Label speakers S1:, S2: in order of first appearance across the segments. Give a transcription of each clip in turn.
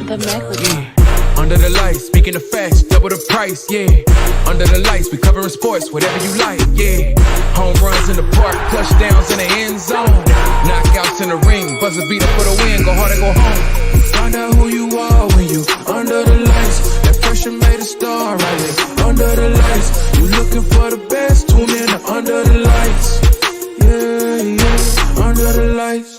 S1: Under the lights, speaking of facts, double the price, yeah. Under the lights, we covering sports, whatever you like, yeah. Home runs in the park, touchdowns in the end zone. Knockouts in the ring, buzzer beater for the win, go hard or go home. Find out who you are when you under the lights. That pressure made a star right there. Under the lights, you looking for the best, tune in to Under the Lights. Yeah, Under the Lights.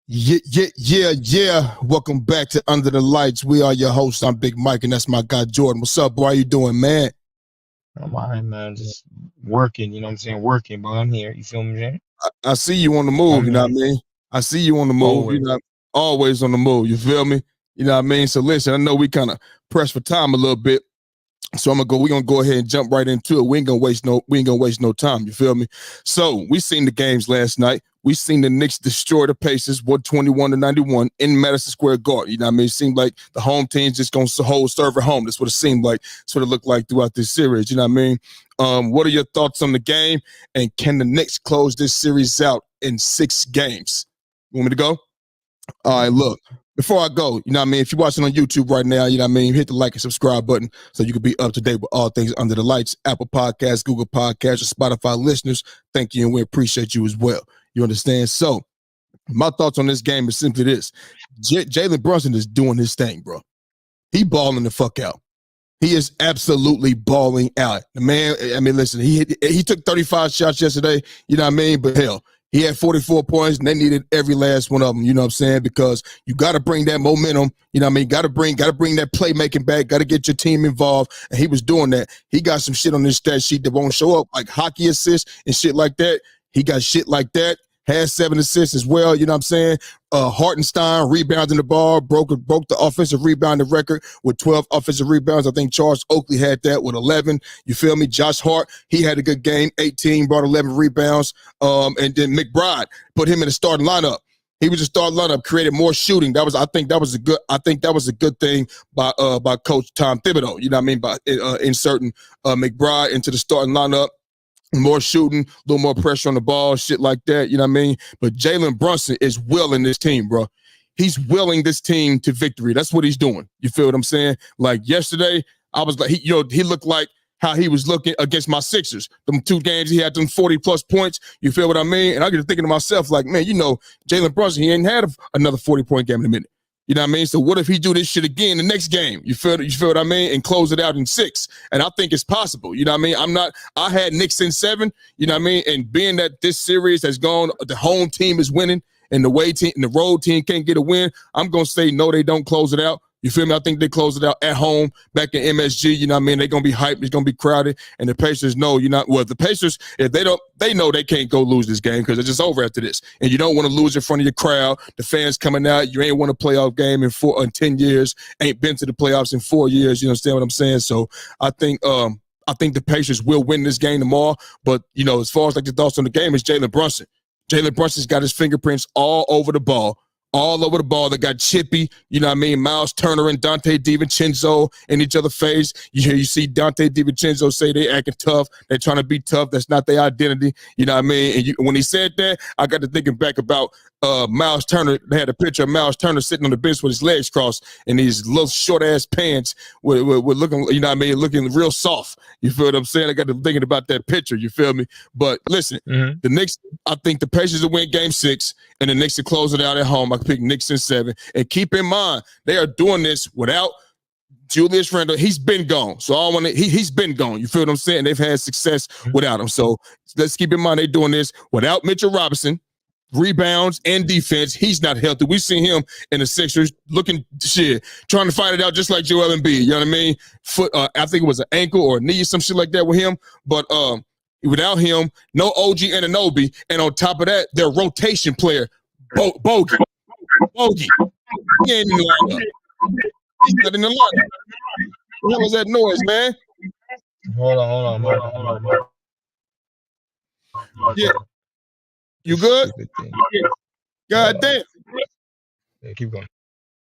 S2: Yeah. Welcome back to Under the Lights. We are your hosts. I'm Big Mike, and that's my guy Jordan. What's up, boy? How you doing, man?
S3: I'm all right, man. Just working, you know what I'm saying? Working, but I'm here. You feel me, Jay?
S2: I see you on the move, you know what I mean? I see you on the move,
S3: Always.
S2: you know, always on the move, you feel me? You know what I mean? So listen, I know we kind of pressed for time a little bit. So we're gonna go ahead and jump right into it. We ain't gonna waste no time, you feel me? So we seen the games last night. We seen the Knicks destroy the Pacers 121-91 in Madison Square Garden. You know what I mean? It seemed like the home team's just gonna serve at home. That's what it seemed like. That's what it looked like throughout this series. You know what I mean? What are your thoughts on the game? And can the Knicks close this series out in 6 games? You want me to go? All right, look. Before I go, you know what I mean? If you're watching on YouTube right now, you know what I mean? Hit the like and subscribe button so you can be up to date with all things Under the Lights, Apple Podcasts, Google Podcasts, or Spotify listeners. Thank you, and we appreciate you as well. You understand? So, my thoughts on this game is simply this. Jalen Brunson is doing his thing, bro. He balling the fuck out. He is absolutely balling out. The man, I mean, listen, he took 35 shots yesterday, you know what I mean? But hell, he had 44 points, and they needed every last one of them, you know what I'm saying? Because you got to bring that momentum, you know what I mean? Got to bring that playmaking back, got to get your team involved, and he was doing that. He got some shit on his stat sheet that won't show up, like hockey assists and shit like that. He got shit like that. Has 7 assists as well, you know what I'm saying? Hartenstein rebounding the ball, broke the offensive rebounding record with 12 offensive rebounds. I think Charles Oakley had that with 11. You feel me? Josh Hart, he had a good game, 18, brought 11 rebounds. And then McBride put him in the starting lineup. He was the starting lineup, created more shooting. I think that was a good thing by Coach Tom Thibodeau. You know what I mean? By inserting McBride into the starting lineup. More shooting, a little more pressure on the ball, shit like that, you know what I mean? But Jalen Brunson is willing this team, bro. He's willing this team to victory. That's what he's doing. You feel what I'm saying? Like yesterday, I was like, he looked like how he was looking against my Sixers. Them 2 games, he had them 40-plus points. You feel what I mean? And I get to thinking to myself, like, man, you know, Jalen Brunson, he ain't had another 40-point game in a minute. You know what I mean? So what if he do this shit again the next game? You feel what I mean? And close it out in 6. And I think it's possible. You know what I mean? I had Knicks in 7, you know what I mean? And being that this series has gone, the home team is winning and the road team can't get a win, I'm going to say no, they don't close it out. You feel me? I think they close it out at home back in MSG. You know what I mean? They're going to be hyped. It's going to be crowded. And the Pacers know, the Pacers, if they know they can't go lose this game because it's just over after this. And you don't want to lose in front of your crowd. The fans coming out. You ain't won a playoff game in 10 years. Ain't been to the playoffs in 4 years. You understand what I'm saying? So I think the Pacers will win this game tomorrow. But, you know, as far as like the thoughts on the game, it's Jalen Brunson. Jalen Brunson's got his fingerprints all over the ball. They got Chippy, you know what I mean? Miles Turner and Dante DiVincenzo in each other's face. You see Dante DiVincenzo say they acting tough. They're trying to be tough. That's not their identity. You know what I mean? And when he said that, I got to thinking back about Miles Turner. They had a picture of Miles Turner sitting on the bench with his legs crossed and these little short-ass pants with looking, you know what I mean, looking real soft. You feel what I'm saying? I got to thinking about that picture. You feel me? But listen, The Knicks, I think the Pacers will win game 6 and the Knicks will close it out at home. I pick Knicks in 7. And keep in mind, they are doing this without Julius Randle. He's been gone. So he's been gone. You feel what I'm saying? They've had success without him. So let's keep in mind they're doing this without Mitchell Robinson. Rebounds and defense. He's not healthy. We've seen him in the Sixers looking trying to fight it out just like Joel Embiid. You know what I mean? I think it was an ankle or a knee or some shit like that with him. But without him, no OG Anunoby. And on top of that, their rotation player, Bogey. He ain't in the lineup. He's not in the lineup. What the hell was that noise, man?
S3: Hold on.
S2: Yeah. You good? God damn.
S3: Yeah, keep going.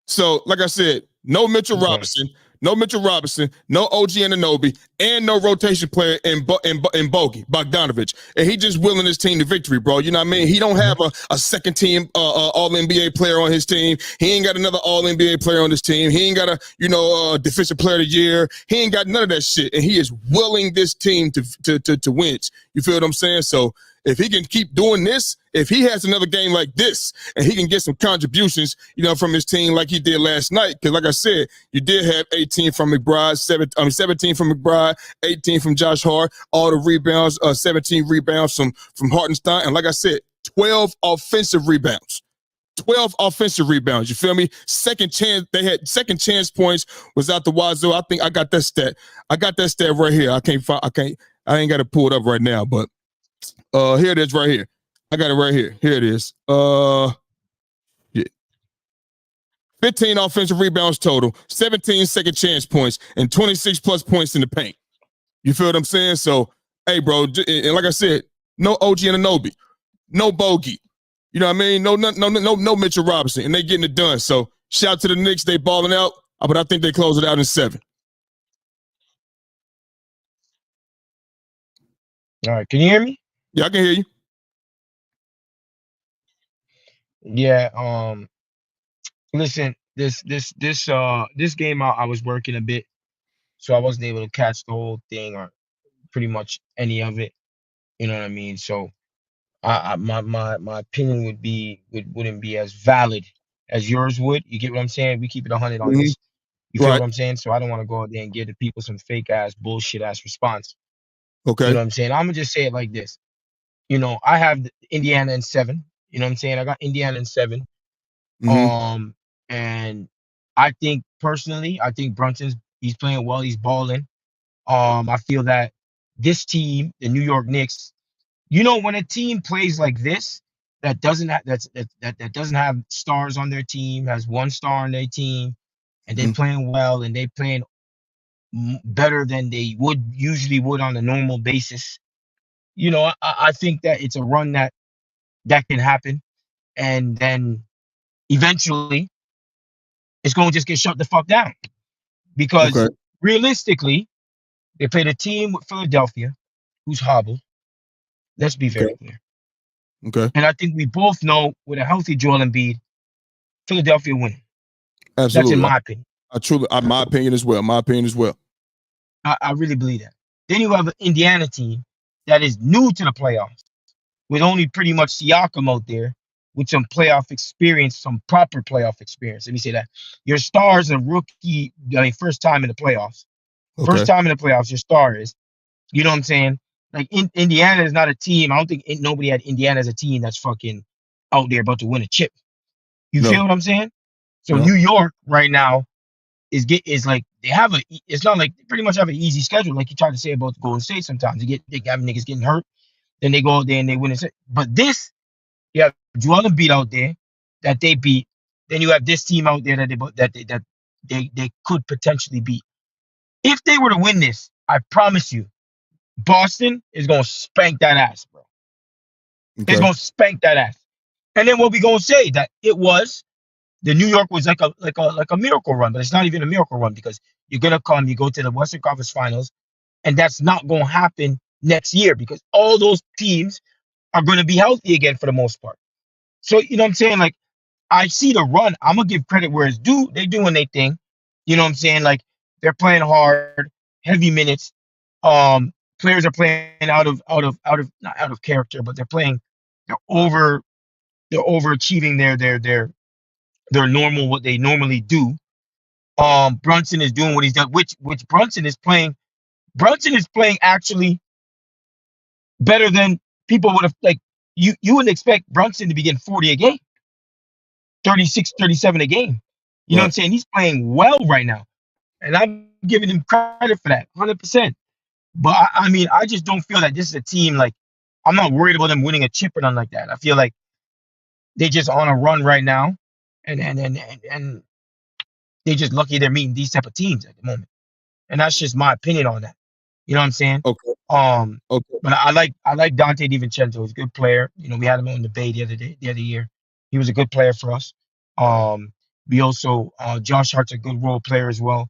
S2: So, like I said, no Mitchell
S3: Okay.
S2: Robinson, no Mitchell Robinson, no OG Anunoby, and no rotation player in Bogey Bogdanovich, and he just willing his team to victory, bro. You know what I mean? He don't have a second team All NBA player on his team. He ain't got another All NBA player on his team. He ain't got a defensive player of the year. He ain't got none of that shit, and he is willing this team to win. You feel what I'm saying? So if he can keep doing this, if he has another game like this, and he can get some contributions, from his team like he did last night, because like I said, you did have 18 from McBride, 17 from McBride, 18 from Josh Hart, all the rebounds, 17 rebounds from Hartenstein, and like I said, 12 offensive rebounds. 12 offensive rebounds. You feel me? Second chance. They had second chance points was out the wazoo. I think I got that stat. I got that stat right here. I ain't got to pull it up right now, but here it is right here. I got it right here. Here it is. Yeah. 15 offensive rebounds total, 17 second chance points, and 26 plus points in the paint. You feel what I'm saying? So, hey, bro, and like I said, no OG Anunoby, no Bogey. You know what I mean? No Mitchell Robinson, and they getting it done. So, shout out to the Knicks, they balling out, but I think they close it out in 7.
S3: All right. Can you hear me?
S2: Yeah, I can hear you.
S3: Yeah. Listen, this game I was working a bit, so I wasn't able to catch the whole thing or pretty much any of it. You know what I mean? So my opinion wouldn't be as valid as yours would. You get what I'm saying? We keep it 100 on
S2: Mm-hmm.
S3: this. You feel
S2: Right.
S3: what I'm saying? So I don't want to go out there and give the people some fake ass bullshit ass response. You
S2: Okay.
S3: know what I'm saying? I'm gonna just say it like this. I have Indiana in 7. You know what I'm saying? I got Indiana in 7.
S2: Mm-hmm.
S3: And I think personally, I think he's playing well, he's balling. I feel that this team, the New York Knicks, when a team plays like this, that doesn't have that doesn't have stars on their team, has one star on their team, and they
S2: Mm-hmm.
S3: playing well and they playing better than they would on a normal basis. I think that it's a run that can happen, and then eventually it's going to just get shut the fuck down because
S2: Okay.
S3: realistically, they played a team with Philadelphia who's hobbled. Let's be
S2: Okay.
S3: very clear.
S2: Okay.
S3: And I think we both know with a healthy Joel Embiid, Philadelphia winning. That's in
S2: Absolutely.
S3: my opinion.
S2: My opinion as well. My opinion as well.
S3: I really believe that. Then you have an Indiana team that is new to the playoffs with only pretty much Siakam out there with some playoff experience, some proper playoff experience. Let me say that. Your stars are rookie, first time in the playoffs. First
S2: Okay.
S3: time in the playoffs, your star is. You know what I'm saying? Like Indiana is not a team. I don't think nobody had Indiana as a team that's fucking out there about to win a chip. You feel
S2: No.
S3: what I'm saying? So
S2: No.
S3: New York right now is like they have it's not like they pretty much have an easy schedule like you try to say about Golden State sometimes. They have niggas getting hurt, then they go out there and they win it. But this, you have Joel Embiid out there that they beat. Then you have this team out there that they could potentially beat. If they were to win this, I promise you, Boston is gonna spank that ass, bro. It's
S2: Okay.
S3: gonna spank that ass. And then what we gonna say that it was the New York was like a miracle run, but it's not even a miracle run because you're gonna you go to the Western Conference Finals, and that's not gonna happen next year because all those teams are gonna be healthy again for the most part. So you know what I'm saying? Like I see the run. I'm gonna give credit where it's due. They're doing their thing. You know what I'm saying? Like they're playing hard, heavy minutes. Players are playing out of not out of character, but they're over they're overachieving their normal what they normally do. Brunson is doing what he's done, which Brunson is playing. Brunson is playing actually better than people would have like you wouldn't expect Brunson to be getting 40 a game, 36, 37 a game. You know what I'm
S2: Right.
S3: saying? He's playing well right now. And I'm giving him credit for that, 100%. But I mean, I just don't feel that this is a team like I'm not worried about them winning a chip or nothing like that. I feel like they just on a run right now, and they just lucky they're meeting these type of teams at the moment. And that's just my opinion on that. You know what I'm saying?
S2: Okay.
S3: Um,
S2: Okay.
S3: but I like Dante DiVincenzo. He's a good player. We had him on the Bay the other year. He was a good player for us. Um, We also Josh Hart's a good role player as well.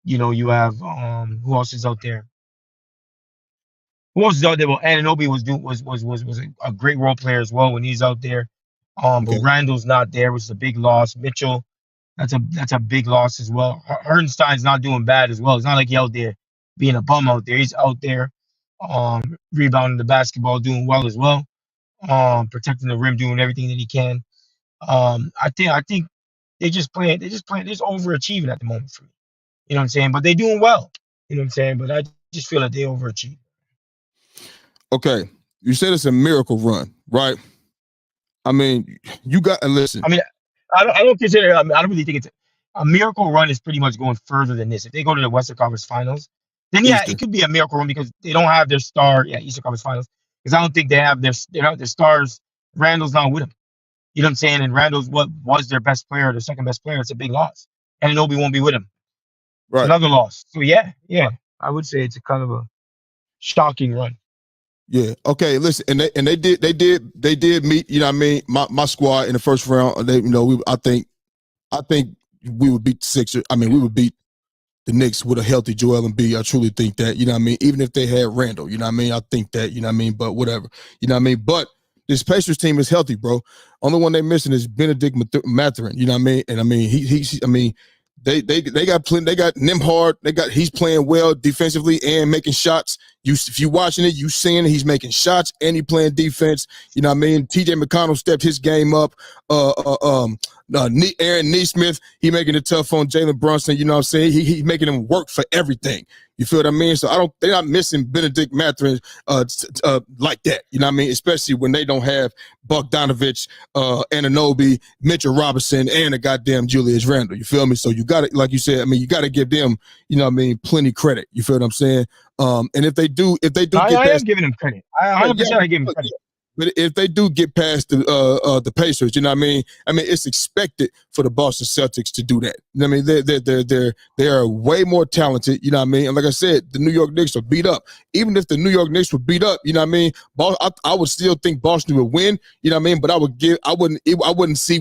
S3: You have who else is out there? Who else is out there? Well, Anunoby was a great role player as well when he's out there. But
S2: Okay.
S3: Randall's not there, which is a big loss. Mitchell, that's a big loss as well. Hartenstein's not doing bad as well. It's not like he's out there being a bum out there. He's out there, rebounding the basketball, doing well as well. Protecting the rim, doing everything that he can. I think they're just overachieving at the moment for me. You know what I'm saying? But they're doing well. You know what I'm saying? But I just feel like they overachieve.
S2: Okay. You said it's a miracle run, right? I mean, you got to listen.
S3: I mean, I don't consider. I mean, I don't really think it's a miracle run. Is pretty much going further than this. If they go to the Western Conference Finals, then yeah, it
S2: Eastern.
S3: could be a miracle run because they don't have their star. Yeah, Eastern Conference Finals because I don't think they have their stars. Randall's not with them. You know what I'm saying? And Randall's what was their best player, their second best player. It's a big loss, and Nobi won't be with him. It's
S2: Right.
S3: another loss. So yeah, I would say it's a kind of a shocking run.
S2: Yeah. Okay. Listen, and they did meet. You know what I mean? My squad in the first round. They, I think we would beat the Sixers. I mean, we would beat the Knicks with a healthy Joel Embiid. I truly think that. You know what I mean? Even if they had Randall, you know what I mean? I think that. You know what I mean? But whatever. You know what I mean? But this Pacers team is healthy, bro. Only one they're missing is Benedict Mathurin. You know what I mean? And I mean, I mean, they got plenty. They got Nimhard. He's playing well defensively and making shots. If you watching it, you seeing it. He's making shots and he playing defense. You know what I mean? TJ McConnell stepped his game up. Aaron Neesmith, he making it tough on Jalen Brunson. You know what I'm saying? He making him work for everything. You feel what I mean? So they're not missing Benedict Mathurin like that. You know what I mean? Especially when they don't have Bogdanovich, Anunoby, Mitchell Robinson, and a goddamn Julius Randle. You feel me? So you got to, like you said, I mean, you got to give them, you know what I mean, plenty credit. You feel what I'm saying? And if they do
S3: I
S2: get
S3: am
S2: past,
S3: giving him credit. I 100% I give him credit.
S2: but if they do get past the Pacers, you know what I mean? I mean, it's expected for the Boston Celtics to do that. You know what I mean? They are way more talented, you know what I mean? And like I said, the New York Knicks are beat up. Even if the New York Knicks were beat up, you know what I mean? I would still think Boston would win, you know what I mean? But I wouldn't see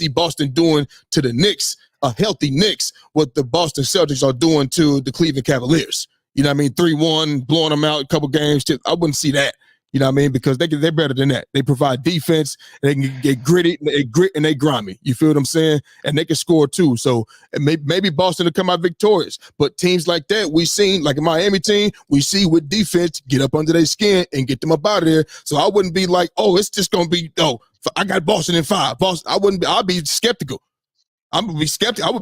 S2: Boston doing to the Knicks, a healthy Knicks, what the Boston Celtics are doing to the Cleveland Cavaliers. You know what I mean? 3-1, blowing them out a couple games. I wouldn't see that. You know what I mean? Because they're better than that. They provide defense. They can get gritty, they grit and they grimy. You feel what I'm saying? And they can score too. So maybe Boston will come out victorious. But teams like that, we seen, like a Miami team, we see with defense, get up under their skin and get them up out of there. So I wouldn't be like, oh, it's just gonna be, I got Boston in 5. Boston, I'd be skeptical. I would be skeptical.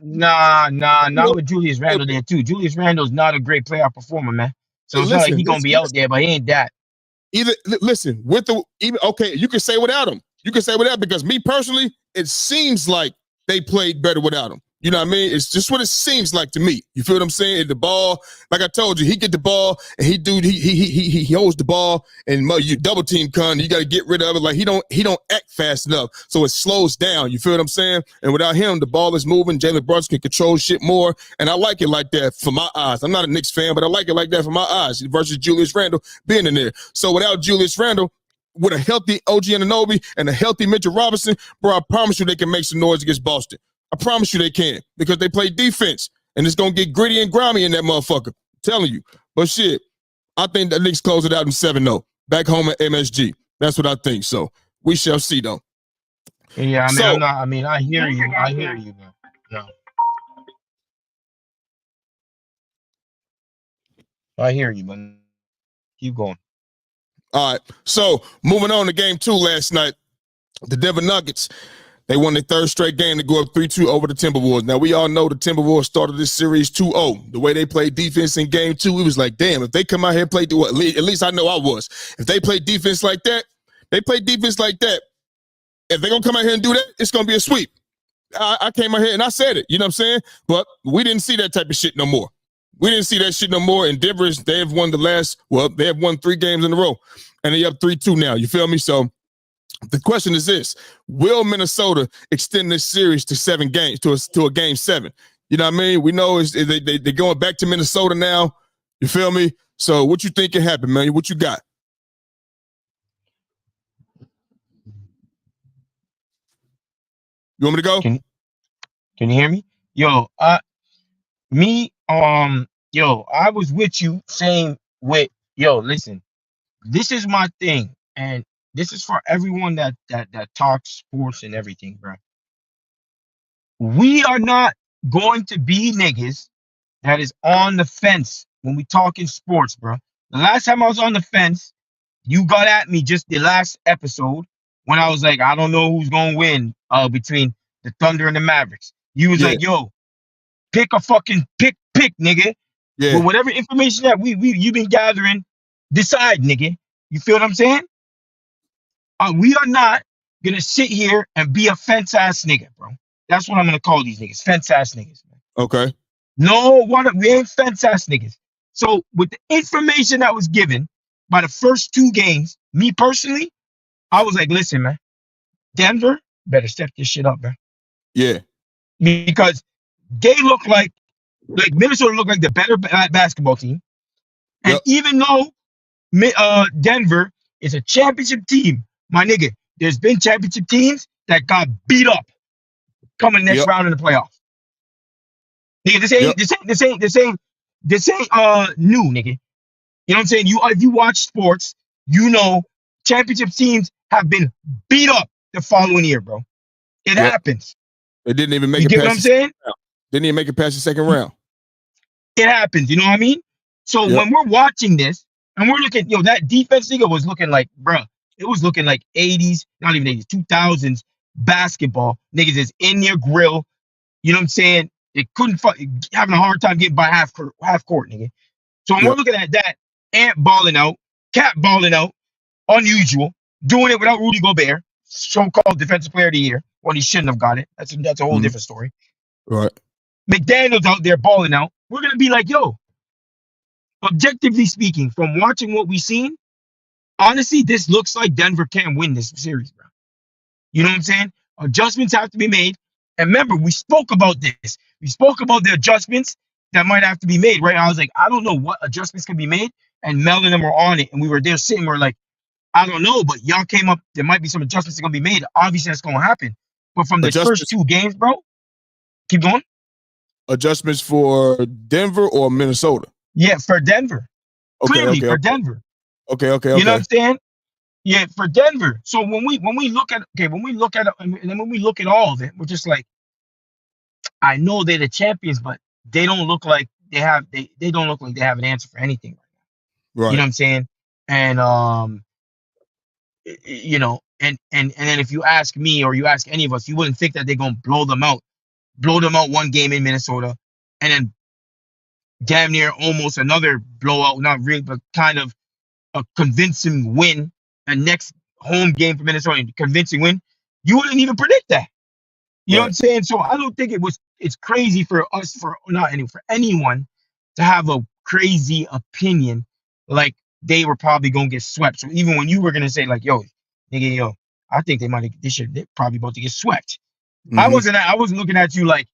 S3: Not with Julius Randle there too. Julius Randle's not a great playoff performer, man. So it's not like he's gonna be out there, but he ain't that.
S2: Listen, okay, you can say without him. You can say without, because me personally, it seems like they played better without him. You know what I mean? It's just what it seems like to me. You feel what I'm saying? The ball, like I told you, he get the ball and he holds the ball and you double team you got to get rid of it. Like he don't act fast enough, so it slows down. You feel what I'm saying? And without him, the ball is moving. Jalen Brunson can control shit more, and I like it like that for my eyes. I'm not a Knicks fan, but I like it like that for my eyes versus Julius Randle being in there. So without Julius Randle, with a healthy OG Anunoby and a healthy Mitchell Robinson, bro, I promise you they can make some noise against Boston. I promise you they can, because they play defense, and it's going to get gritty and grimy in that motherfucker. I'm telling you. But shit, I think the Knicks close it out in 7-0. Back home at MSG. That's what I think. So we shall see, though.
S3: Yeah, I mean, I hear you, man. Yeah. I hear you, man. Keep going.
S2: All right. So moving on to game 2 last night, the Denver Nuggets, they won their third straight game to go up 3-2 over the Timberwolves. Now, we all know the Timberwolves started this series 2-0. The way they played defense in game 2, it was like, damn, if they come out here and play, at least I know I was. If they play defense like that, if they're going to come out here and do that, it's going to be a sweep. I came out here and I said it, you know what I'm saying? But we didn't see that type of shit no more. We didn't see that shit no more. And Denver, they have won they have won 3 games in a row. And they're up 3-2 now, you feel me? So the question is this: will Minnesota extend this series to 7 games, to a game 7? You know what I mean? We know they're going back to Minnesota now. You feel me? So what you think can happen, man? What you got? You want me to go?
S3: Can you hear me? Yo, I was with you saying listen, this is my thing, and this is for everyone that talks sports and everything, bro. We are not going to be niggas that is on the fence when we talking sports, bro. The last time I was on the fence, you got at me just the last episode when I was like, I don't know who's gonna win between the Thunder and the Mavericks. You was
S2: Yeah,
S3: like, yo, pick a fucking pick, nigga.
S2: yeah,
S3: With whatever information that you've been gathering, decide, nigga. You feel what I'm saying? We are not gonna sit here and be a fence ass nigga, bro. That's what I'm gonna call these niggas, fence ass niggas. Man.
S2: okay,
S3: No, we ain't fence ass niggas. So with the information that was given by the first two games, me personally, I was like, listen, man, Denver better step this shit up, man,
S2: yeah,
S3: because they look like Minnesota look like the better basketball team, and
S2: yep,
S3: even though Denver is a championship team, my nigga. There's been championship teams that got beat up coming next
S2: yep,
S3: round in the playoffs. Nigga,
S2: yep.
S3: this ain't new, nigga. You know what I'm saying? If you watch sports, you know championship teams have been beat up the following year, bro. It
S2: Yep.
S3: happens.
S2: They didn't even make
S3: You
S2: it
S3: get what
S2: past
S3: I'm
S2: the
S3: saying?
S2: round. Didn't even make it past the second round.
S3: It happens. You know what I mean? So
S2: Yep.
S3: when we're watching this and we're looking, that defense nigga was looking like, bruh, it was looking like 80s, not even 80s, 2000s basketball. Niggas is in your grill. You know what I'm saying? It couldn't having a hard time getting by half court, nigga. So when we're
S2: Yep.
S3: looking at that, Ant balling out, Cat balling out, unusual, doing it without Rudy Gobert, so-called defensive player of the year, when he shouldn't have got it. That's a whole
S2: Mhm.
S3: different story.
S2: Right.
S3: McDaniel's out there balling out. We're gonna be like, yo, objectively speaking, from watching what we've seen, honestly, this looks like Denver can win this series, bro. You know what I'm saying? Adjustments have to be made. And remember, we spoke about this. We spoke about the adjustments that might have to be made, right? I was like, I don't know what adjustments can be made. And Mel and them were on it. And we were there sitting, we're like, I don't know, but y'all came up, there might be some adjustments that are going to be made. Obviously, that's going to happen. But from the first
S2: Adjustments.
S3: two games, bro, keep going.
S2: Adjustments for Denver or Minnesota.
S3: Yeah, for Denver.
S2: Okay.
S3: Clearly,
S2: Okay.
S3: for
S2: Okay.
S3: Denver.
S2: Okay. Okay.
S3: You know what
S2: Okay.
S3: I'm saying? Yeah, for Denver. So when we look at when we look at it, and then when we look at all of it, we're just like, I know they're the champions, but they don't look like they don't look like they have an answer for anything right now. You know
S2: Right.
S3: what I'm saying? And and then if you ask me or you ask any of us, you wouldn't think that they're gonna blow them out one game in Minnesota, and then damn near almost another blowout, not really, but kind of a convincing win, a next home game for Minnesota, convincing win. You wouldn't even predict that. You know what
S2: Right.
S3: I'm saying? So I don't think it's crazy for us, for not any for anyone to have a crazy opinion like they were probably gonna get swept. So even when you were gonna say like, yo, nigga, yo, I think they're probably about to get swept.
S2: Mm-hmm.
S3: I wasn't looking at you like,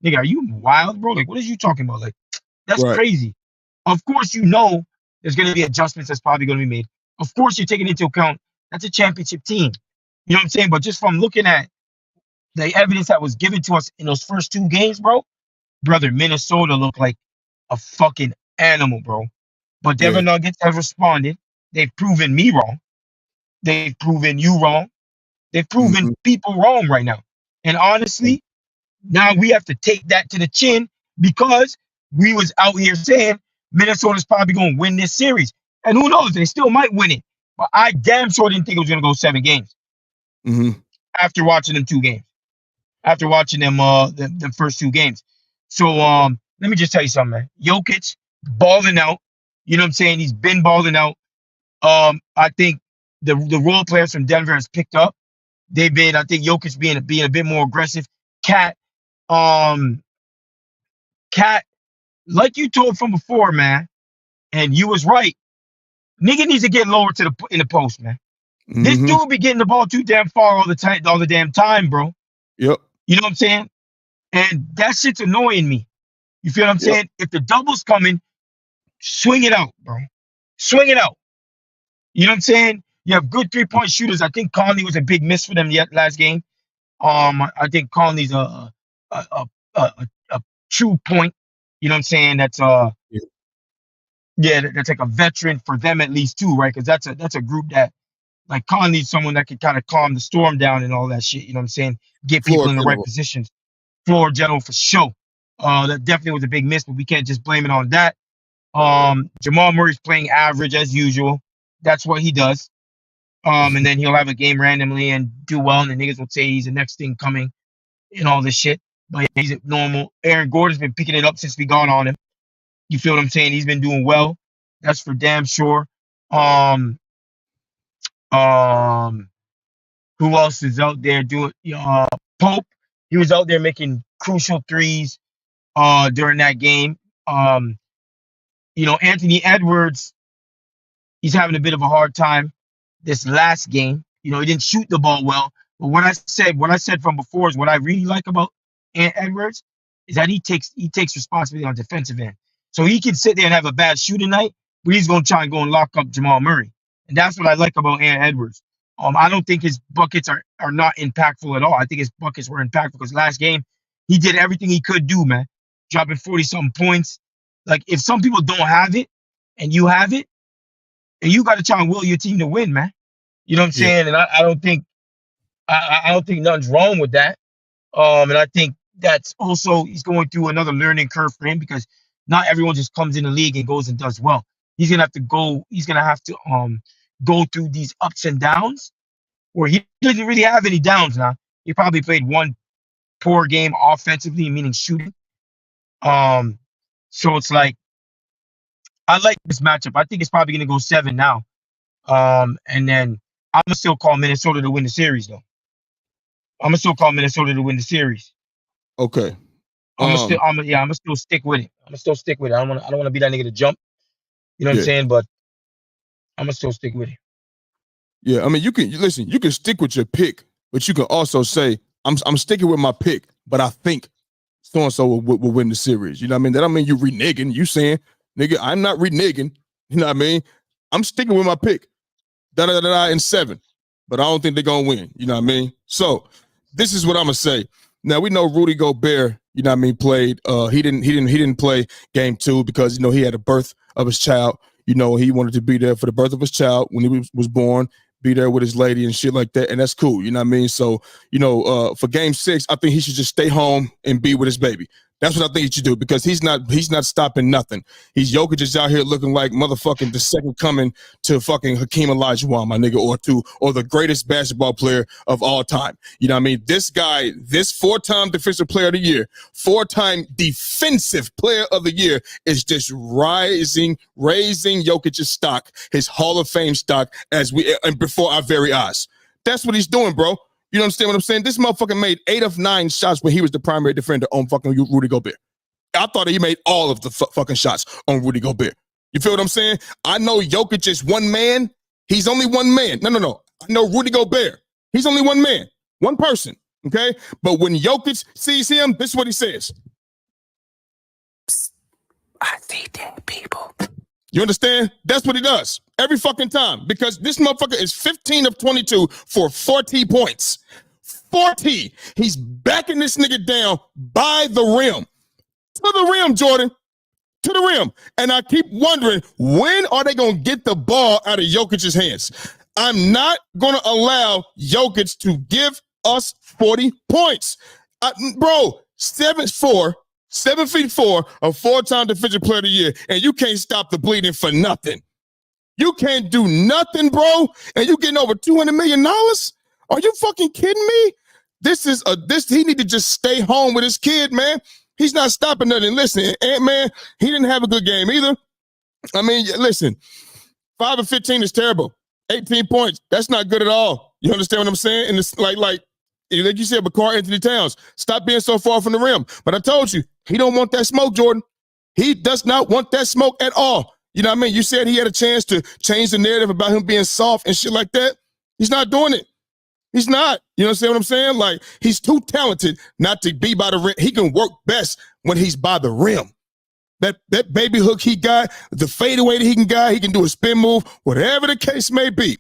S3: nigga, are you wild, bro? Like, what are you talking about? Like, that's
S2: Right.
S3: crazy. Of course, you know there's gonna be adjustments that's probably gonna be made. Of course, you're taking into account that's a championship team. You know what I'm saying? But just from looking at the evidence that was given to us in those first two games, bro, brother, Minnesota looked like a fucking animal, bro. But Denver
S2: Yeah.
S3: Nuggets have responded. They've proven me wrong. They've proven you wrong. They've proven
S2: Mm-hmm.
S3: people wrong right now. And honestly, now we have to take that to the chin because we was out here saying Minnesota's probably going to win this series. And who knows, they still might win it. But I damn sure didn't think it was going to go 7 games
S2: Mm-hmm.
S3: after watching them 2 games. After watching them the first 2 games. So let me just tell you something, man. Jokic balling out. You know what I'm saying? He's been balling out. I think the role players from Denver has picked up. They've been, I think Jokic being a bit more aggressive. Cat, um, Cat, like you told from before, man, and you was right. Nigga needs to get lower to in the post, man. This
S2: Mm-hmm.
S3: dude be getting the ball too damn far all the damn time, bro.
S2: Yep.
S3: You know what I'm saying? And that shit's annoying me. You feel what I'm
S2: Yep.
S3: saying? If the double's coming, swing it out, bro. Swing it out. You know what I'm saying? You have good 3-point shooters. I think Conley was a big miss for them yet last game. I think Conley's a true point. You know what I'm saying?
S2: Yeah.
S3: Yeah, that's like a veteran for them at least too, right? Because that's a group that like Conley's someone that can kind of calm the storm down and all that shit. You know what I'm saying? Get
S2: Floor
S3: people in the right
S2: general.
S3: positions. Floor general for sure. That definitely was a big miss, but we can't just blame it on that. Jamal Murray's playing average as usual. That's what he does. And then he'll have a game randomly and do well, and the niggas will say he's the next thing coming and all this shit. But he's normal. Aaron Gordon's been picking it up since we got on him. You feel what I'm saying? He's been doing well. That's for damn sure. Um, um, who else is out there doing? Pope. He was out there making crucial threes. During that game. Anthony Edwards. He's having a bit of a hard time this last game. He didn't shoot the ball well. But what I said from before is what I really like about Ant Edwards is that he takes responsibility on defensive end. So he can sit there and have a bad shooting night, but he's gonna try and go and lock up Jamal Murray. And that's what I like about Ant Edwards. I don't think his buckets are not impactful at all. I think his buckets were impactful because last game he did everything he could do, man. Dropping 40-something points. Like if some people don't have it and you have it, and you got to try and will your team to win, man. You know what I'm
S2: Yeah.
S3: saying? And I don't think nothing's wrong with that. And I think that's also he's going through another learning curve for him because not everyone just comes in the league and goes and does well. He's gonna have to go through these ups and downs where he doesn't really have any downs now. He probably played one poor game offensively, meaning shooting. So it's like I like this matchup. I think it's probably gonna go 7 now. And then I'm gonna still call Minnesota to win the series, though. I'm gonna still call Minnesota to win the series.
S2: Okay.
S3: I'm gonna still stick with it. I'm gonna still stick with it. I don't wanna be that nigga to jump. You know what I'm
S2: Yeah.
S3: saying? But I'm gonna still stick with it.
S2: Yeah. I mean, you can stick with your pick, but you can also say, I'm sticking with my pick, but I think so and so will win the series. You know what I mean? That don't mean you reneging. You saying, nigga, I'm not reneging. You know what I mean? I'm sticking with my pick. In 7. But I don't think they're gonna win. You know what I mean? So this is what I'm gonna say. Now we know Rudy Gobert, you know what I mean, played. He didn't play game 2 because he had a birth of his child. He wanted to be there for the birth of his child when he was born, be there with his lady and shit like that. And that's cool. You know what I mean? So, for game 6, I think he should just stay home and be with his baby. That's what I think he should do because he's not stopping nothing. Jokic is out here looking like motherfucking the second coming to fucking Hakeem Olajuwon, my nigga, or the greatest basketball player of all time. You know what I mean? This guy, this 4-time defensive player of the year, 4-time defensive player of the year is just raising Jokic's stock, his Hall of Fame stock and before our very eyes. That's what he's doing, bro. You understand what I'm saying? This motherfucker made 8 of 9 shots when he was the primary defender on fucking Rudy Gobert. I thought he made all of the fucking shots on Rudy Gobert. You feel what I'm saying? I know Jokic is one man. He's only one man. No. I know Rudy Gobert. He's only one man, one person. Okay? But when Jokic sees him, this is what he says. Psst, I see dead people. You understand? That's what he does every fucking time because this motherfucker is 15 of 22 for 40 points. 40. He's backing this nigga down by the rim. To the rim, Jordan. To the rim. And I keep wondering, when are they going to get the ball out of Jokic's hands? I'm not going to allow Jokic to give us 40 points. Bro, 7'4", 7'4", a 4-time defensive player of the year, and you can't stop the bleeding for nothing. You can't do nothing, bro, and you getting over $200 million? Are you fucking kidding me? He need to just stay home with his kid, man. He's not stopping nothing. Listen, Ant-Man, he didn't have a good game either. I mean, listen, 5 of 15 is terrible. 18 points, that's not good at all. You understand what I'm saying? And it's like you said, but Anthony Towns, stop being so far from the rim. But I told you, he don't want that smoke, Jordan. He does not want that smoke at all. You know what I mean? You said he had a chance to change the narrative about him being soft and shit like that. He's not doing it. He's not. You understand what I'm saying? Like, he's too talented not to be by the rim. He can work best when he's by the rim. That baby hook he got, the fadeaway that he can do a spin move, whatever the case may be.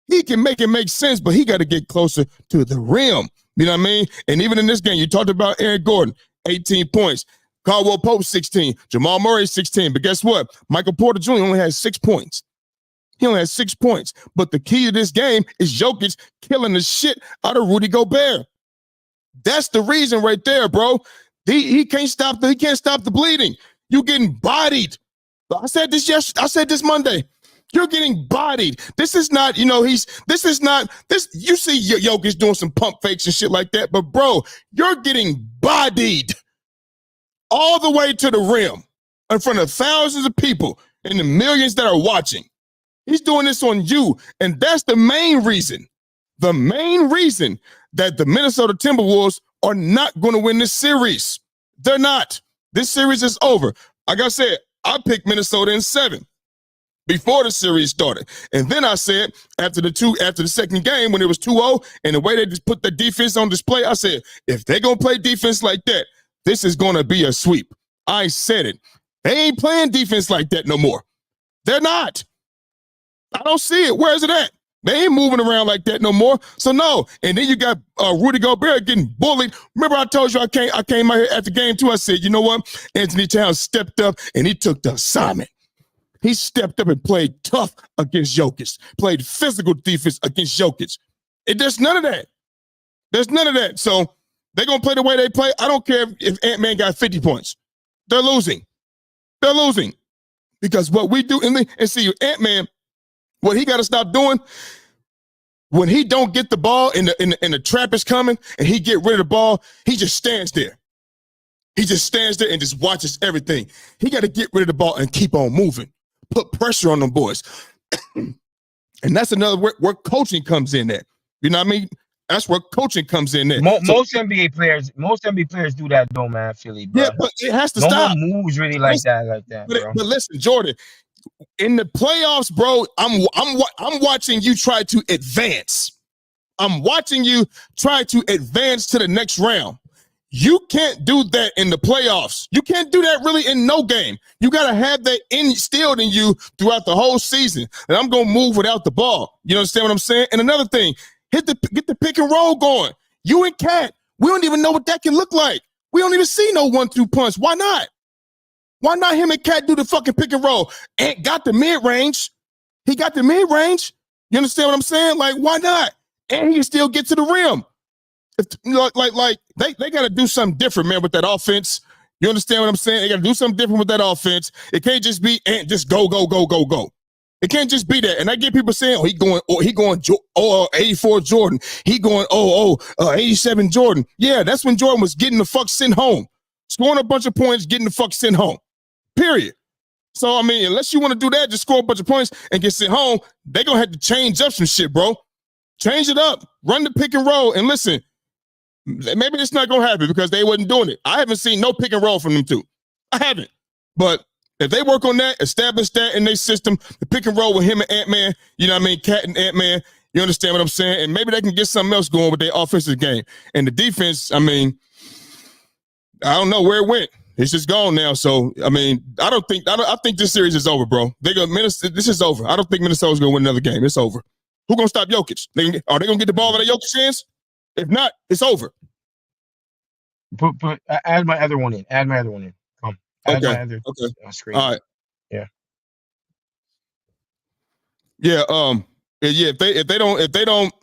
S2: He can make it make sense, but he got to get closer to the rim. You know what I mean? And even in this game, you talked about Aaron Gordon, 18 points. Caldwell Pope, 16. Jamal Murray, 16. But guess what? Michael Porter Jr. only has 6 points. He only has 6 points. But the key to this game is Jokic killing the shit out of Rudy Gobert. That's the reason right there, bro. He can't stop the bleeding. You're getting bodied. I said this yesterday. I said this Monday. You're getting bodied. This is not, you see Jokic doing some pump fakes and shit like that, but bro, you're getting bodied all the way to the rim in front of thousands of people and the millions that are watching. He's doing this on you, and that's the main reason that the Minnesota Timberwolves are not going to win this series. They're not. This series is over. Like I said, I picked Minnesota in 7 before the series started. And then I said, after the second game, when it was 2-0, and the way they just put the defense on display, I said, if they're going to play defense like that, this is going to be a sweep. I said it. They ain't playing defense like that no more. They're not. I don't see it. Where is it at? They ain't moving around like that no more. So no. And then you got Rudy Gobert getting bullied. Remember I told you I came out here at the game too. I said, you know what? Anthony Towns stepped up and he took the assignment. He stepped up and played tough against Jokic, played physical defense against Jokic. There's none of that. There's none of that. So they're going to play the way they play. I don't care if Ant-Man got 50 points. They're losing. They're losing. Because what we do, and see, Ant-Man, what he got to stop doing, when he don't get the ball and the trap is coming and he get rid of the ball, he just stands there. He just stands there and just watches everything. He got to get rid of the ball and keep on moving. Put pressure on them boys. And that's another where coaching comes in there. You know what I mean? That's where coaching comes in there.
S3: Most NBA players do that though, man, Philly, bro.
S2: Yeah, but it has to
S3: no
S2: stop.
S3: No one moves really like that, bro.
S2: But listen, Jordan, in the playoffs, bro, I'm watching you try to advance. I'm watching you try to advance to the next round. You can't do that in the playoffs. You can't do that really in no game. You got to have that instilled in you throughout the whole season. And I'm going to move without the ball. You understand what I'm saying? And another thing, get the pick and roll going. You and Cat, we don't even know what that can look like. We don't even see no 1-2 punch. Why not? Why not him and Cat do the fucking pick and roll? Ant got the mid-range. He got the mid-range. You understand what I'm saying? Like, why not? And he can still get to the rim. They got to do something different, man, with that offense. You understand what I'm saying? They got to do something different with that offense. It can't just be Ant just go. It can't just be that. And I get people saying, he going 84 Jordan. He going 87 Jordan. Yeah, that's when Jordan was getting the fuck sent home. Scoring a bunch of points, getting the fuck sent home. Period. So, I mean, unless you want to do that, just score a bunch of points and get sent home, they're going to have to change up some shit, bro. Change it up. Run the pick and roll. And listen, maybe it's not going to happen because they wasn't doing it. I haven't seen no pick and roll from them two. I haven't. But if they work on that, establish that in their system, the pick and roll with him and Ant-Man, you know what I mean, Cat and Ant-Man, you understand what I'm saying? And maybe they can get something else going with their offensive game. And the defense, I mean, I don't know where it went. It's just gone now. So, I mean, I think this series is over, bro. This is over. I don't think Minnesota's going to win another game. It's over. Who's going to stop Jokic? Are they going to get the ball out of Jokic's hands? If not, it's over.
S3: Add my other one in. Come. Add my other screen.
S2: All right.
S3: Yeah.
S2: Yeah. Yeah. If they don't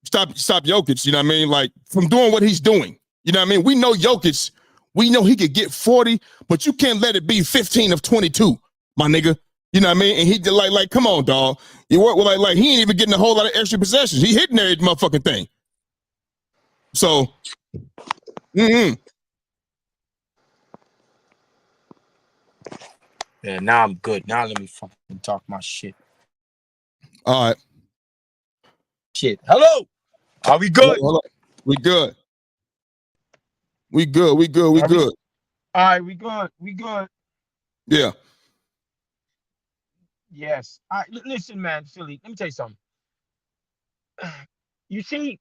S2: stop Jokic, you know what I mean? Like from doing what he's doing, you know what I mean? We know Jokic. We know he could get 40, but you can't let it be 15 of 22, my nigga. You know what I mean? And he did like, come on, dog. You work with like he ain't even getting a whole lot of extra possessions. He hitting every motherfucking thing. So,
S3: Yeah, now I'm good. Now let me fucking talk my shit.
S2: All right.
S3: Shit. Hello. Are we good?
S2: Hello. We good. We good.
S3: All right, we good.
S2: Yeah.
S3: Yes. All right, listen, man, Philly, let me tell you something. You see,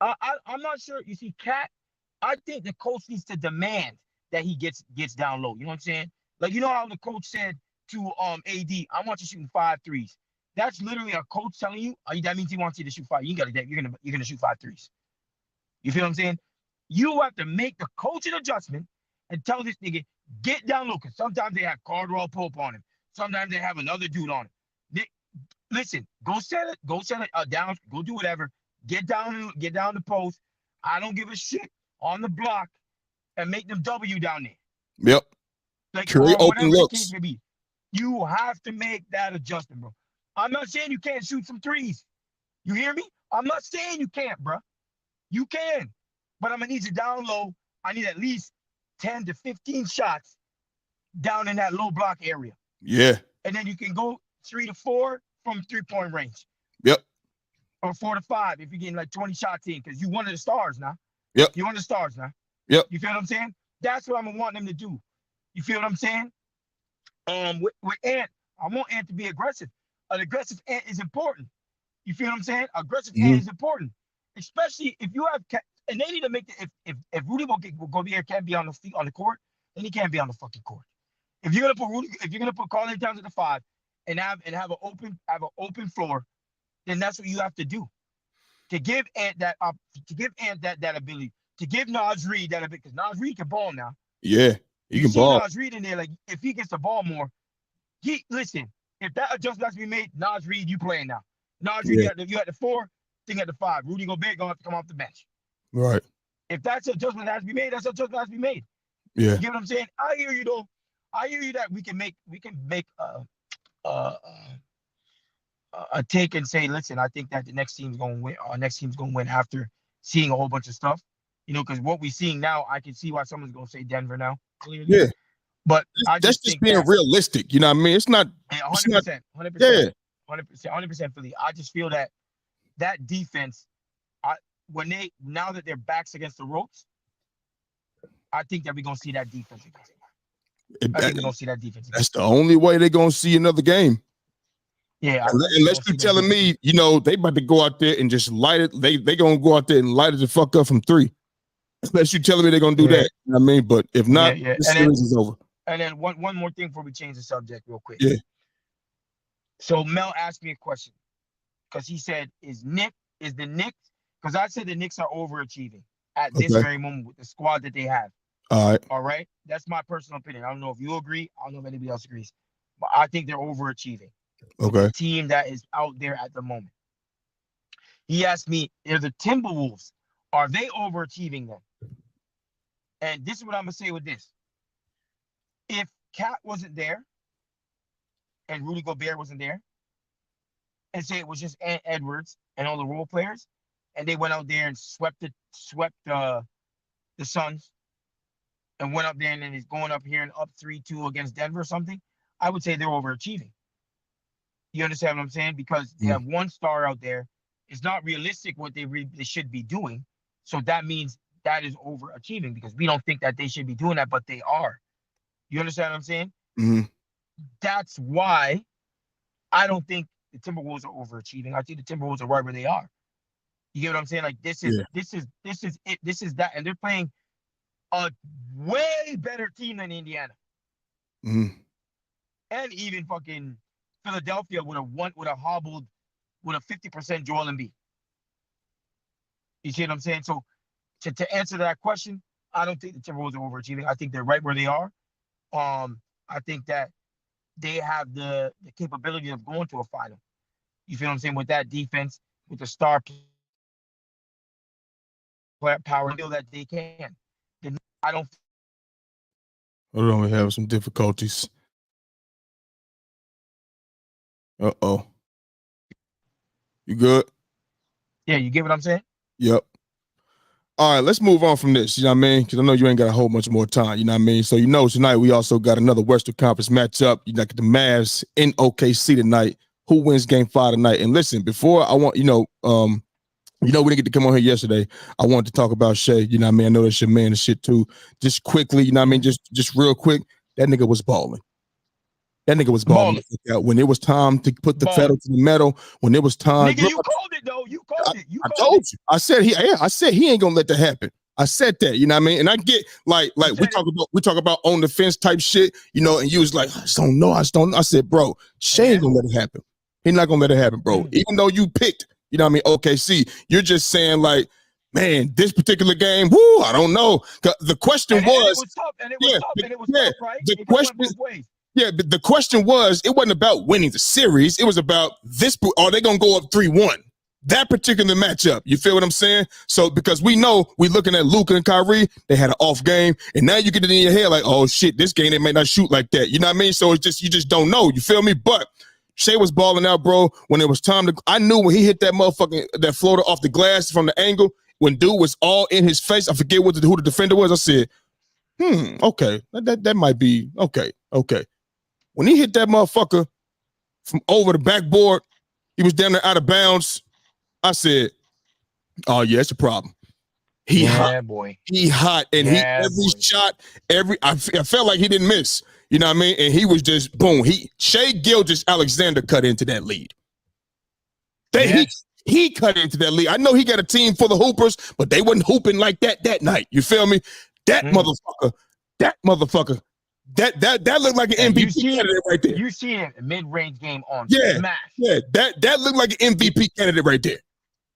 S3: I'm not sure. You see, Cat, I think the coach needs to demand that he gets down low. You know what I'm saying? Like, you know how the coach said to AD, I want you shooting 5 threes. That's literally a coach telling you. That means he wants you to shoot 5. You're gonna shoot 5 threes. You feel what I'm saying? You have to make the coaching adjustment and tell this nigga, get down low. Because sometimes they have Cardwell Pope on him. Sometimes they have another dude on him. Listen, go set it down, go do whatever. Get down the post. I don't give a shit on the block and make them W down there.
S2: Yep.
S3: Like,
S2: Create
S3: or
S2: open
S3: whatever the
S2: looks.
S3: case may be. You have to make that adjustment, bro. I'm not saying you can't shoot some threes. You hear me? I'm not saying you can't, bro. You can. But I'm going to need you down low. I need at least 10 to 15 shots down in that low block area.
S2: Yeah.
S3: And then you can go 3 to 4 from 3-point range.
S2: Yep.
S3: Or 4 to 5 if you're getting like 20 shots in, because you one of the stars now.
S2: Yep.
S3: You're one of the stars now.
S2: Yep.
S3: You feel what I'm saying? That's what I'm going to want them to do. You feel what I'm saying? With Ant, I want Ant to be aggressive. An aggressive Ant is important. You feel what I'm saying? Aggressive Ant is important, especially if you have. And they need to make if Rudy Gobert can't be on the court, then he can't be on the fucking court. If you're gonna put Karl Towns at the 5 and have an open floor, then that's what you have to do to give Ant that that ability, to give Naz Reid that ability, because Naz Reid can ball now.
S2: Yeah, he can ball.
S3: Naz Reid in there, like if he gets the ball more, listen. If that adjustment has to be made, Naz Reid, you playing now. Naz Reid, you at the 4, thing at the 5. Rudy Gobert gonna have to come off the bench.
S2: Right.
S3: If that's adjustment that has to be made, that's adjustment has to be made.
S2: Yeah.
S3: You get what I'm saying? I hear you though. I hear you that we can make a take and say, listen, I think that the next team's gonna win. Our next team's gonna win after seeing a whole bunch of stuff. You know, because what we're seeing now, I can see why someone's gonna say Denver now. Clearly. Yeah. But
S2: that's just being realistic. You know what I mean? It's not
S3: 100%, 100%, 100% Philly. I just feel that defense, now that their backs against the ropes, I think that we're gonna see that defense again. I think we're gonna see that defense again.
S2: That's the only way they're gonna see another game.
S3: Yeah.
S2: Unless you're telling me, you know, they about to go out there and just light it. They gonna go out there and light it the fuck up from 3. Unless you're telling me they're gonna do that. You know what I mean? But if not, the series is over.
S3: And then one more thing before we change the subject real quick.
S2: Yeah.
S3: So Mel asked me a question because he said, is the Knicks, because I said the Knicks are overachieving at this very moment with the squad that they have. All right. That's my personal opinion. I don't know if you agree. I don't know if anybody else agrees. But I think they're overachieving.
S2: Okay.
S3: The team that is out there at the moment. He asked me, are the Timberwolves, are they overachieving then? And this is what I'm going to say with this. If Cat wasn't there and Rudy Gobert wasn't there, and say it was just Ant Edwards and all the role players, and they went out there and swept the Suns and went up there and then he's going up here and up 3-2 against Denver or something, I would say they're overachieving. You understand what I'm saying? Because they have one star out there. It's not realistic what they should be doing. So that means that is overachieving because we don't think that they should be doing that, but they are. You understand what I'm saying?
S2: Mm-hmm.
S3: That's why I don't think the Timberwolves are overachieving. I think the Timberwolves are right where they are. You get what I'm saying? Like this is it. This is that, and they're playing a way better team than Indiana, and even fucking Philadelphia would have hobbled with a 50% Joel Embiid. You see what I'm saying? So to answer that question, I don't think the Timberwolves are overachieving. I think they're right where they are. I think that they have the capability of going to a final. You feel what I'm saying? With that defense, with the star power, I feel that they can. I don't.
S2: Hold on, we have some difficulties. Uh-oh. You good?
S3: Yeah, you get what I'm saying?
S2: Yep. All right, let's move on from this, you know what I mean? Because I know you ain't got a whole bunch more time, you know what I mean? So, you know, tonight we also got another Western Conference matchup. You got the Mavs in OKC tonight. Who wins game 5 tonight? And listen, before I want, we didn't get to come on here yesterday. I wanted to talk about Shea, you know what I mean? I know that's your man and shit too. Just quickly, you know what I mean? Just real quick, that nigga was balling. That nigga was balling. When it was time to put the pedal to the metal, when it was time.
S3: Nigga, you called it though. You called it.
S2: I told you. I said he ain't gonna let that happen. I said that, you know what I mean? And I get like we talk about on the fence type shit, you know, and you was like, I just don't know. I said, bro, Shea ain't gonna let it happen. He's not gonna let it happen, bro. Even though you picked, you know what I mean, OKC, you're just saying like man, this particular game, whoo, I don't know. The question was,
S3: and it was tough, and it was tough, and it was tough, right?
S2: The
S3: It
S2: question,
S3: went both ways.
S2: yeah, but the question was, it wasn't about winning the series. It was about this. Are they gonna go up 3-1? That particular matchup. You feel what I'm saying? So because we know we're looking at Luka and Kyrie, they had an off game, and now you get it in your head like, oh shit, this game they may not shoot like that. You know what I mean? So it's just you just don't know. You feel me? But Shea was balling out, bro. When it was time to, I knew when he hit that that floater off the glass from the angle, when dude was all in his face. I forget who the defender was. I said, okay, that might be okay. When he hit that motherfucker from over the backboard, he was down there out of bounds. I said, oh yeah, it's a problem. He hot,
S3: boy.
S2: He hot, and every shot, I felt like he didn't miss. You know what I mean? And he was just boom. Shea Gilgeous-Alexander cut into that lead. He cut into that lead. I know he got a team full of hoopers, but they wasn't hooping like that night. You feel me? That motherfucker. That looked like an MVP candidate right there.
S3: You see it, a mid-range game on Smash.
S2: Yeah, that looked like an MVP candidate right there.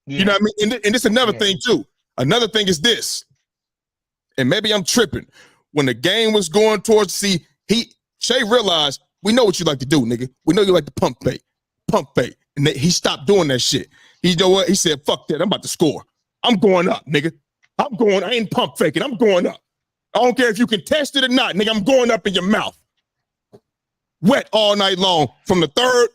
S2: Yeah. You know what I mean? And it's another thing too. Another thing is this, and maybe I'm tripping. When the game was going towards Shea realized, we know what you like to do, nigga. We know you like to pump fake. And he stopped doing that shit. You know what? He said, fuck that, I'm about to score. I'm going up, nigga. I ain't pump faking, I'm going up. I don't care if you can test it or not, nigga, I'm going up in your mouth. Wet all night long from the third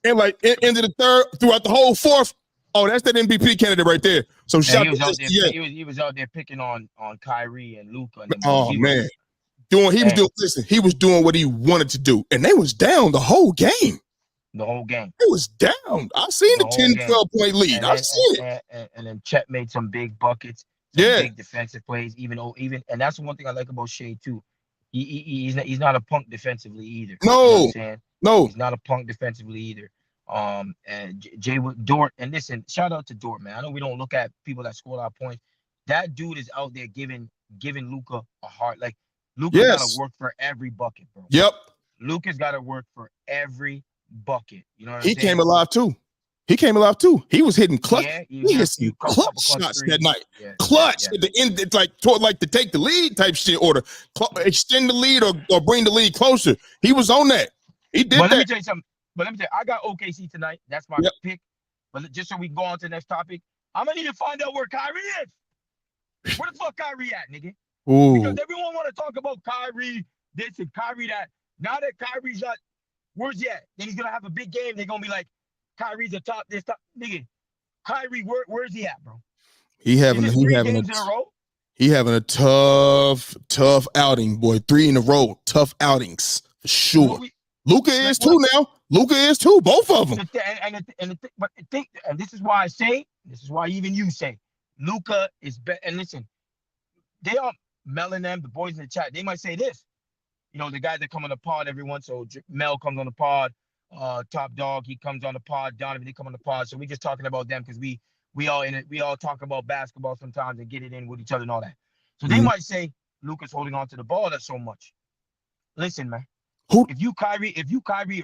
S2: and into the third throughout the whole fourth. Oh, that's that MVP candidate right there. So
S3: he was out there picking on Kyrie and Luka.
S2: Oh man, he was doing what he wanted to do, and they was down the whole game.
S3: The whole game.
S2: It was down. I seen the 10-12 point lead. I seen it.
S3: And then Chet made some big buckets, big defensive plays. Even and that's one thing I like about Shea too. He's not a punk defensively either.
S2: No,
S3: you know what I'm saying?
S2: No,
S3: he's not a punk defensively either. And Jay Dort, and listen, shout out to Dort, man. I know we don't look at people that score a lot of points. That dude is out there giving Luka a heart. Like Luka's got to work for every bucket, bro.
S2: Yep.
S3: Luka's got to work for every bucket. You know what I'm
S2: saying? He came alive too. He was hitting clutch.
S3: Yeah,
S2: he hit some clutch shots that night. Yeah, clutch at the end, it's like to take the lead type shit, or extend the lead or bring the lead closer. He was on that. He did that.
S3: Let me tell you something. But let me tell you, I got OKC tonight. That's my pick. But just so we can go on to the next topic, I'm gonna need to find out where Kyrie is. Where the fuck Kyrie at, nigga?
S2: Ooh.
S3: Because everyone want to talk about Kyrie this and Kyrie that. Now that Kyrie's not, where's he at? Then he's gonna have a big game. They're gonna be like, Kyrie's the top. This top, nigga. Kyrie, where's he at, bro?
S2: He having a tough outing, boy. 3 in a row, tough outings for sure. Luka is too now. Luka is too. Both of them.
S3: And this is why I say, this is why even you say, Luka is better. And listen, they are Mel and them, the boys in the chat. They might say this. You know, the guys that come on the pod every once. So Mel comes on the pod. Top Dog, he comes on the pod. Donovan, he come on the pod. So we just talking about them because we all in it. We all talk about basketball sometimes and get it in with each other and all that. So they might say Luka's holding on to the ball that so much. Listen, man. If you Kyrie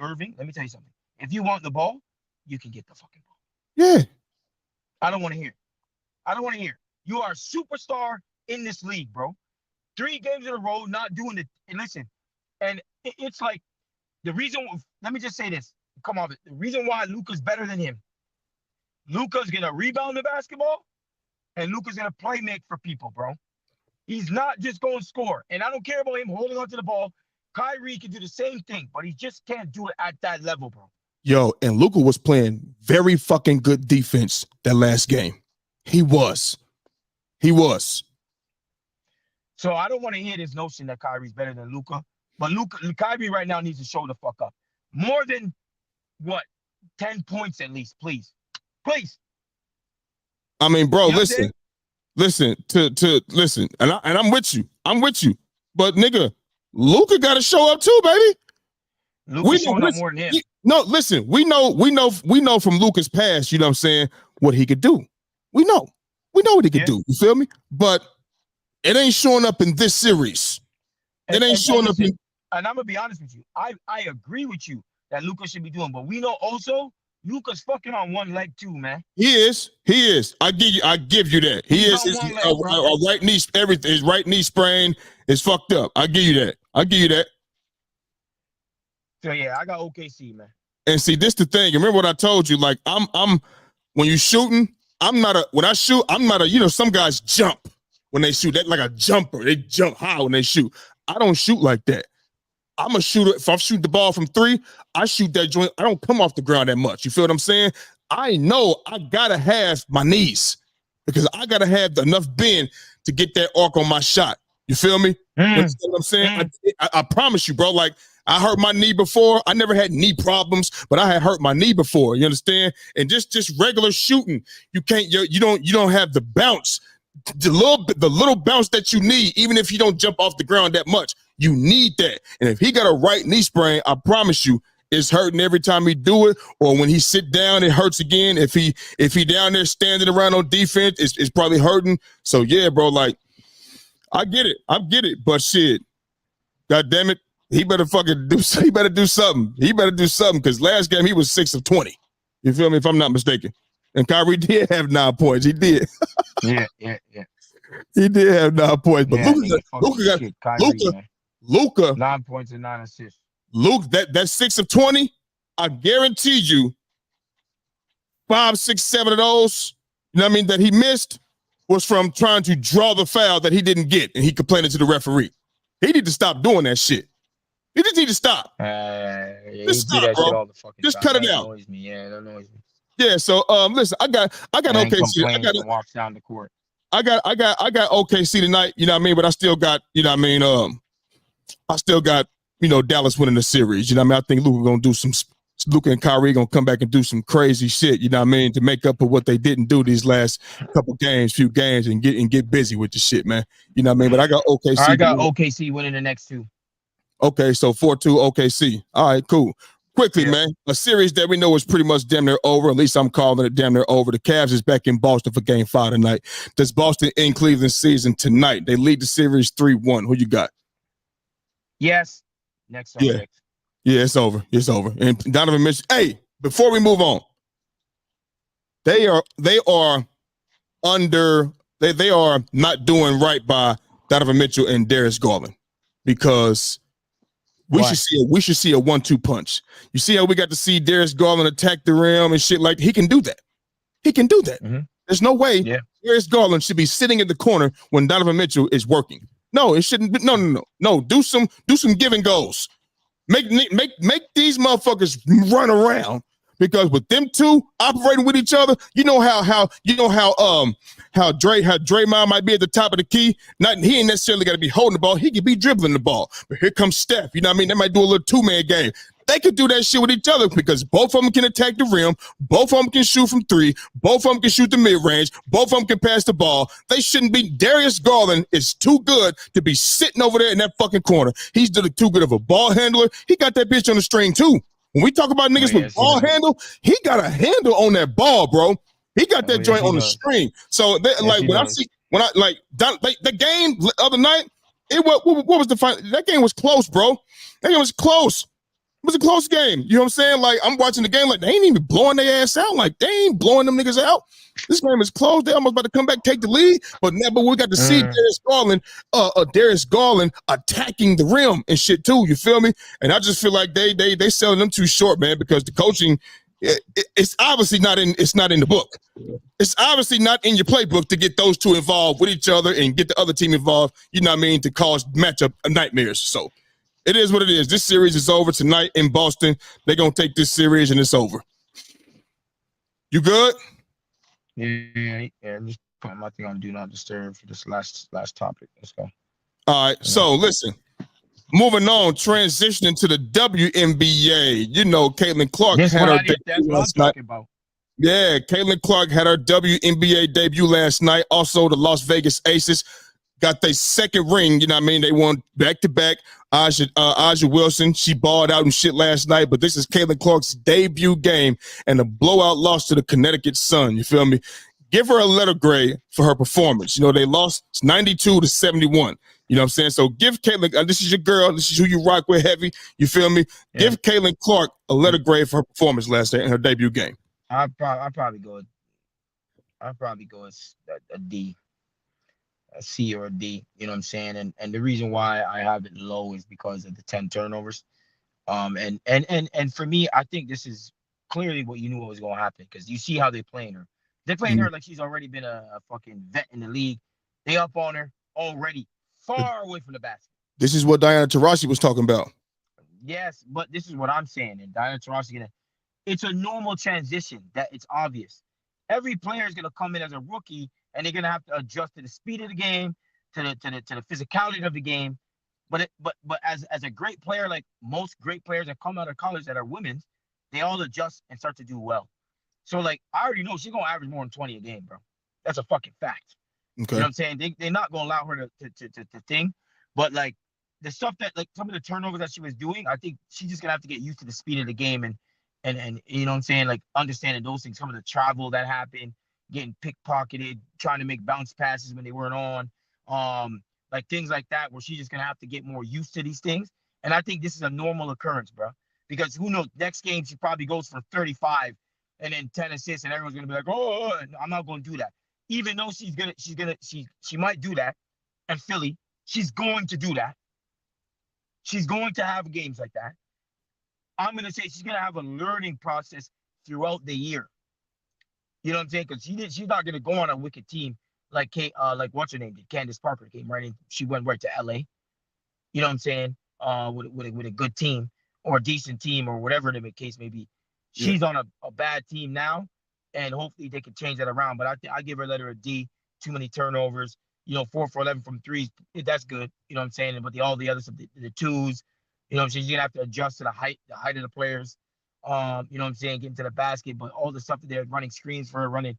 S3: Irving, let me tell you something. If you want the ball, you can get the fucking ball.
S2: Yeah.
S3: I don't want to hear. You are a superstar in this league, bro. 3 games in a row, not doing it. And listen, and it's like the reason. Let me just say this. Come on, the reason why Luka's better than him. Luka's gonna rebound the basketball, and Luka's gonna play make for people, bro. He's not just going to score. And I don't care about him holding on to the ball. Kyrie can do the same thing, but he just can't do it at that level, bro.
S2: Yo, and Luka was playing very fucking good defense that last game. He was.
S3: So I don't want to hear this notion that Kyrie's better than Luka. But Kyrie right now needs to show the fuck up. More than, 10 points at least, please. Please.
S2: I mean, bro, listen. And I'm with you. But nigga, Luka got to show up too, baby.
S3: Luka's showing up more than him.
S2: No, listen, we know from Luka's past, you know what I'm saying, what he could do. We know what he could do. You feel me? But it ain't showing up in this series. It ain't showing up in.
S3: And I'm gonna be honest with you. I agree with you that Luka should be doing, but we know also Luka's fucking on one leg too, man.
S2: He is. I give you that. He
S3: He's
S2: is.
S3: on one leg, bro.
S2: A right knee, everything. His right knee sprain is fucked up. I give you that.
S3: So yeah, I got OKC, man.
S2: And see, this the thing. Remember what I told you? Like, I'm when you shooting, when I shoot, I'm not a, you know, some guys jump when they shoot. That like a jumper. They jump high when they shoot. I don't shoot like that. I'm a shooter. If I'm shooting the ball from 3, I shoot that joint. I don't come off the ground that much. You feel what I'm saying? I know I gotta have my knees because I gotta have enough bend to get that arc on my shot. You feel me? You know what I'm saying? I promise you, bro. Like, I hurt my knee before. I never had knee problems, but I had hurt my knee before. You understand? And just regular shooting, you don't have the bounce, the little bounce that you need, even if you don't jump off the ground that much. You need that. And if he got a right knee sprain, I promise you, it's hurting every time he do it, or when he sit down, it hurts again. If he down there standing around on defense, it's probably hurting. So yeah, bro, like, I get it, but shit, God damn it, he better fucking do. He better do something. Because last game he was 6 of 20. You feel me? If I'm not mistaken. And Kyrie did have 9 points. He did.
S3: Yeah.
S2: He did have 9 points, but
S3: Yeah,
S2: Luka
S3: 9 points and 9 assists.
S2: Luke, that 6 of 20, I guarantee you 5, 6, 7 of those, you know what I mean, that he missed was from trying to draw the foul that he didn't get, and he complained to the referee. He need to stop doing that shit. He just need to stop.
S3: Just stop, bro. Shit all the fucking
S2: just
S3: time.
S2: cut it
S3: That
S2: out.
S3: annoys me. Yeah, that annoys me.
S2: Yeah, so listen, I got OKC. I got
S3: walks down the court.
S2: I got OKC tonight, you know what I mean, but I still got, you know what I mean, I still got, you know, Dallas winning the series. You know what I mean? I think Luka and Kyrie gonna come back and do some crazy shit, you know what I mean, to make up for what they didn't do these last few games and get busy with the shit, man. You know what I mean? But I got OKC.
S3: I got OKC winning the next 2.
S2: Okay, so 4-2 OKC. All right, cool. Quickly, man, a series that we know is pretty much damn near over. At least I'm calling it damn near over. The Cavs is back in Boston for Game 5 tonight. Does Boston end Cleveland season tonight? They lead the series 3-1. Who you got?
S3: Yes. Next subject.
S2: Yeah, it's over. And Donovan Mitchell. Hey, before we move on, they are not doing right by Donovan Mitchell and Darius Garland because we should see a 1-2 punch. You see how we got to see Darius Garland attack the rim and shit like he can do that. Mm-hmm. There's no way Darius Garland should be sitting in the corner when Donovan Mitchell is working. No, it shouldn't be. No. Do some give and goes. Make these motherfuckers run around because with them two operating with each other, you know how Draymond might be at the top of the key. He ain't necessarily got to be holding the ball. He could be dribbling the ball. But here comes Steph. You know what I mean? They might do a little 2-man game. They could do that shit with each other because both of them can attack the rim. Both of them can shoot from 3. Both of them can shoot the mid-range. Both of them can pass the ball. They shouldn't be. Darius Garland is too good to be sitting over there in that fucking corner. He's too good of a ball handler. He got that bitch on the string too. When we talk about niggas with ball handle, he got a handle on that ball, bro. He got that joint on the string. So the game the other night, what was the final? That game was close, bro. That game was close. It was a close game. You know what I'm saying? Like, I'm watching the game like they ain't even blowing their ass out. Like, they ain't blowing them niggas out. This game is close. They almost about to come back, take the lead. But we got to see Darius Garland attacking the rim and shit too. You feel me? And I just feel like they selling them too short, man, because the coaching, it's obviously not in the book. It's obviously not in your playbook to get those two involved with each other and get the other team involved, you know what I mean, to cause matchup nightmares. So it is what it is. This series is over tonight in Boston. They're going to take this series and it's over. You good?
S3: Yeah. Just putting my thing on Do Not Disturb for this last topic. Let's go.
S2: All right. So listen, moving on, transitioning to the WNBA. You know, Caitlin Clark had her debut last night. Yeah, Caitlin Clark had her WNBA debut last night. Also, the Las Vegas Aces got their second ring. You know what I mean? They won back-to-back. Aja Wilson, she balled out and shit last night, but this is Caitlin Clark's debut game and a blowout loss to the Connecticut Sun. You feel me? give her a letter grade for her performance. You know, they lost 92 to 71. You know what I'm saying? So give Caitlin, this is your girl. This is who you rock with heavy. You feel me? Yeah. Give Caitlin Clark a letter grade for her performance last night in her debut game.
S3: I'd probably go a D, a C or a D. You know what I'm saying? And the reason why I have it low is because of the 10 turnovers. And for me, I think this is clearly what you knew what was going to happen, because you see how they're playing her. They're playing her like she's already been a fucking vet in the league. They up on her already, far away from the basket.
S2: This is what Diana Taurasi was talking about.
S3: Yes, but this is what I'm saying. And Diana Taurasi, it's a normal transition that it's obvious. Every player is going to come in as a rookie, and they're going to have to adjust to the speed of the game, to the physicality of the game. But as a great player, like most great players that come out of college that are women, they all adjust and start to do well. So, like, I already know she's going to average more than 20 a game, bro. That's a fucking fact. Okay. You know what I'm saying? They're not going to allow her to think. But, like, the stuff that, like, some of the turnovers that she was doing, I think she's just going to have to get used to the speed of the game and you know what I'm saying? Like, understanding those things, some of the travel that happened, getting pickpocketed, trying to make bounce passes when they weren't on. Like things like that, where she's just going to have to get more used to these things. And I think this is a normal occurrence, bro. Because who knows, next game she probably goes for 35 and then 10 assists, and everyone's going to be like, oh, I'm not going to do that. Even though she might do that. And Philly, she's going to do that. She's going to have games like that. I'm going to say she's going to have a learning process throughout the year. You know what I'm saying? Because she's not going to go on a wicked team like what's her name did. Candace Parker came right in. She went right to LA. You know what I'm saying? With a good team or a decent team or whatever the case may be. She's on a bad team now, and hopefully they can change that around. But I give her a letter a D. Too many turnovers. You know, 4 for 11 from threes. That's good. You know what I'm saying? But all the other stuff, the twos. You know what I'm saying? She's gonna have to adjust to the height of the players. You know what I'm saying? Getting to the basket, but all the stuff that they're running screens for her, running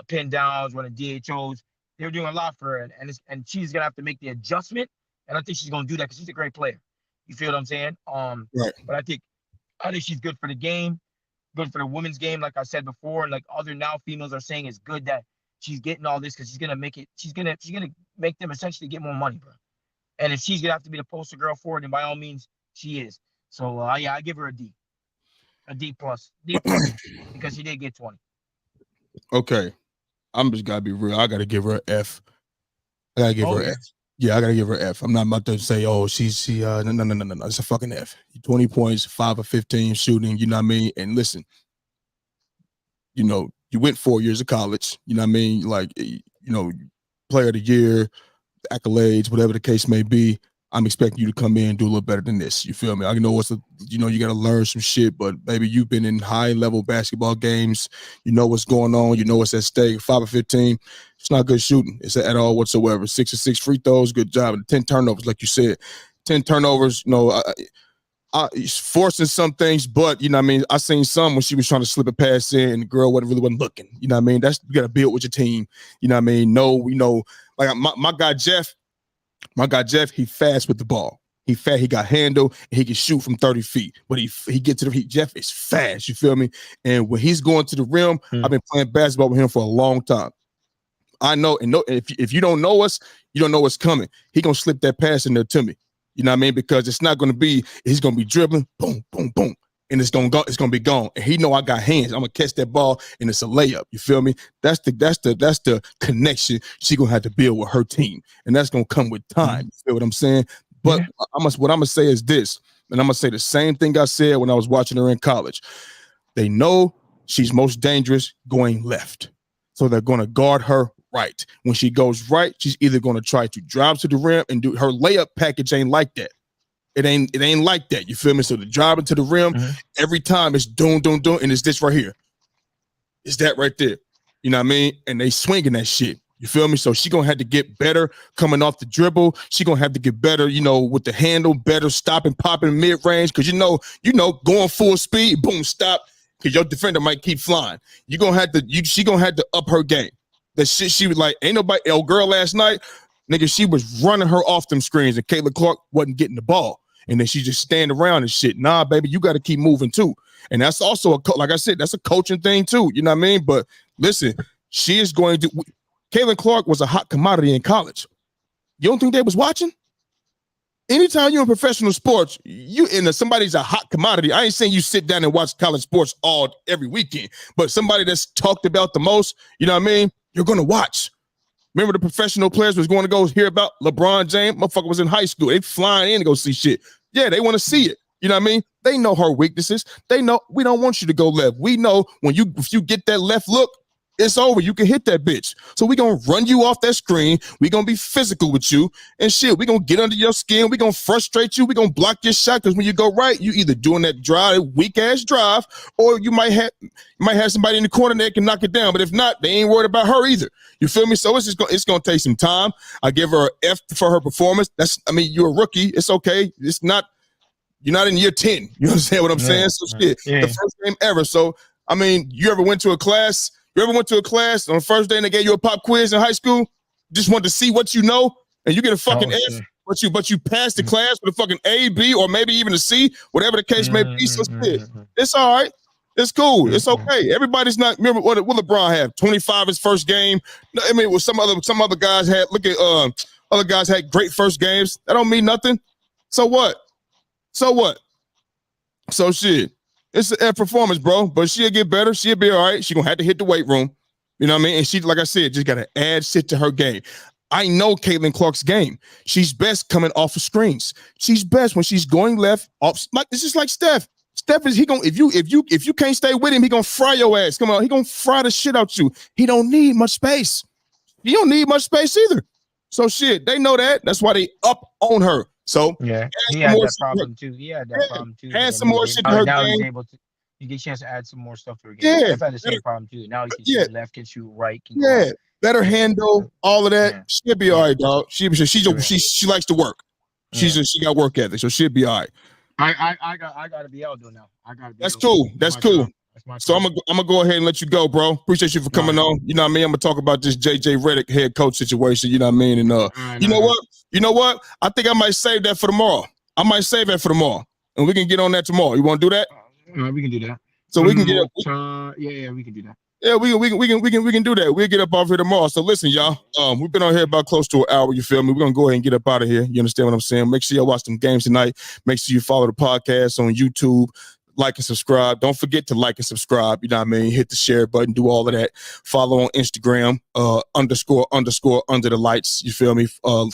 S3: pin downs, running DHOs. They're doing a lot for her, and she's gonna have to make the adjustment. And I think she's gonna do that because she's a great player. You feel what I'm saying? Right. But I think she's good for the game, good for the women's game, like I said before, and like other now females are saying, it's good that she's getting all this because she's gonna make it. She's gonna make them essentially get more money, bro. And if she's gonna have to be the poster girl for it, then by all means she is. So I give her a D plus, because she did get 20.
S2: Okay, I'm just gotta be real. I gotta give her an F. I gotta give her an F. Yeah, I gotta give her an F. I'm not about to say, no. It's a fucking F. 20 points, 5 of 15 shooting. You know what I mean? And listen, you know, you went 4 years of college. You know what I mean? Like, you know, player of the year, accolades, whatever the case may be. I'm expecting you to come in and do a little better than this. You feel me? I know you got to learn some shit, but baby, you've been in high level basketball games. You know what's going on. You know what's at stake. 5 of 15. It's not good shooting. It's at all whatsoever. 6 of 6 free throws. Good job. And 10 turnovers, like you said. 10 turnovers. You know, I forcing some things, but you know what I mean? I seen some when she was trying to slip a pass in and the girl wasn't looking. You know what I mean? You got to build with your team. You know what I mean? No, you know, like my guy Jeff, he fast with the ball. He got handle, and he can shoot from 30 feet. But he gets to the heat. Jeff is fast, you feel me? And when he's going to the rim, I've been playing basketball with him for a long time. I know, and if you don't know us, you don't know what's coming. He gonna slip that pass in there to me. You know what I mean? Because it's not gonna be, he's gonna be dribbling, boom, boom, boom. And it's gonna be gone. And he know I got hands. I'm gonna catch that ball and it's a layup. You feel me? That's the connection she gonna have to build with her team. And that's gonna come with time. You feel what I'm saying? But what I'm gonna say is this, and I'm gonna say the same thing I said when I was watching her in college. They know she's most dangerous going left. So they're gonna guard her right. When she goes right, she's either gonna try to drive to the rim and do her layup package ain't like that. It ain't like that. You feel me? So the driving to the rim, every time it's doom, doom, doom, and it's this right here. It's that right there. You know what I mean? And they swinging that shit. You feel me? So she gonna have to get better coming off the dribble. She gonna have to get better, you know, with the handle, better stopping, popping mid-range. Cause you know, going full speed, boom, stop. Cause your defender might keep flying. She gonna have to up her game. That shit, she was like, ain't nobody, girl last night, nigga, she was running her off them screens and Caitlin Clark wasn't getting the ball. And then she just stand around and shit. Nah, baby, you got to keep moving too. And that's also, like I said, that's a coaching thing too. You know what I mean? But listen, She is going to. Caitlin Clark was a hot commodity in college. You don't think they was watching? Anytime you're in professional sports, somebody's a hot commodity. I ain't saying you sit down and watch college sports every weekend, but somebody that's talked about the most, you know what I mean? You're going to watch. Remember the professional players was going to go hear about LeBron James? Motherfucker was in high school. They flying in to go see shit. Yeah, they want to see it. You know what I mean? They know her weaknesses. They know we don't want you to go left. We know if you get that left look, it's over. You can hit that bitch. So we're going to run you off that screen. We're going to be physical with you and shit. We're going to get under your skin. We're going to frustrate you. We're going to block your shot because when you go right, you either doing that weak-ass drive, or you might have somebody in the corner that can knock it down. But if not, they ain't worried about her either. You feel me? So it's going to take some time. I give her an F for her performance. You're a rookie. It's okay. You're not in year 10. You understand what I'm saying? So shit, the first game ever. So, you ever went to a class? You ever went to a class on the first day and they gave you a pop quiz in high school? Just wanted to see what you know, and you get a fucking F, but you passed the class with a fucking A, B, or maybe even a C, whatever the case may be. So shit, it's all right. It's cool. It's okay. Everybody's not. Remember what LeBron have? 25 his first game. Some other guys had. Look at other guys had great first games. That don't mean nothing. So what? So shit. It's a performance, bro, but she'll get better. She'll be all right. She's going to have to hit the weight room. You know what I mean? And she, like I said, just got to add shit to her game. I know Caitlin Clark's game. She's best coming off of screens. She's best when she's going left. This is like Steph. Steph is if you can't stay with him, he gonna fry your ass. Come on, he gonna fry the shit out you. He don't need much space. He don't need much space either. So shit, they know that. That's why they up on her. So
S3: yeah, he had that problem too. Add
S2: some more shit to her
S3: now
S2: game.
S3: He's able to. You get a chance to add some more stuff to her game. Yeah, I've had the same problem too. Now he can shoot left, can shoot right.
S2: Better handle all of that. Yeah. She'll be all right, dog. She likes to work. She got work ethic, so she'll be all right.
S3: I got to be out though now.
S2: That's cool. That's cool. So I'm gonna go ahead and let you go, bro. Appreciate you for coming on. You know what I mean? I'm gonna talk about this JJ Reddick head coach situation. You know what I mean? And you know what? I think I might save that for tomorrow. And we can get on that tomorrow. You want to do that?
S3: We can do that.
S2: So we can get.
S3: We can do that.
S2: Yeah, we can do that. We'll get up off here tomorrow. So listen, y'all. We've been on here about close to an hour. You feel me? We're gonna go ahead and get up out of here. You understand what I'm saying? Make sure y'all watch them games tonight. Make sure you follow the podcast on YouTube. Like and subscribe. Don't forget to like and subscribe. You know what I mean? Hit the share button. Do all of that. Follow on Instagram. __ under the lights. You feel me?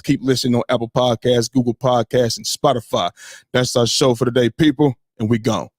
S2: Keep listening on Apple Podcasts, Google Podcasts, and Spotify. That's our show for today, people. And we gone.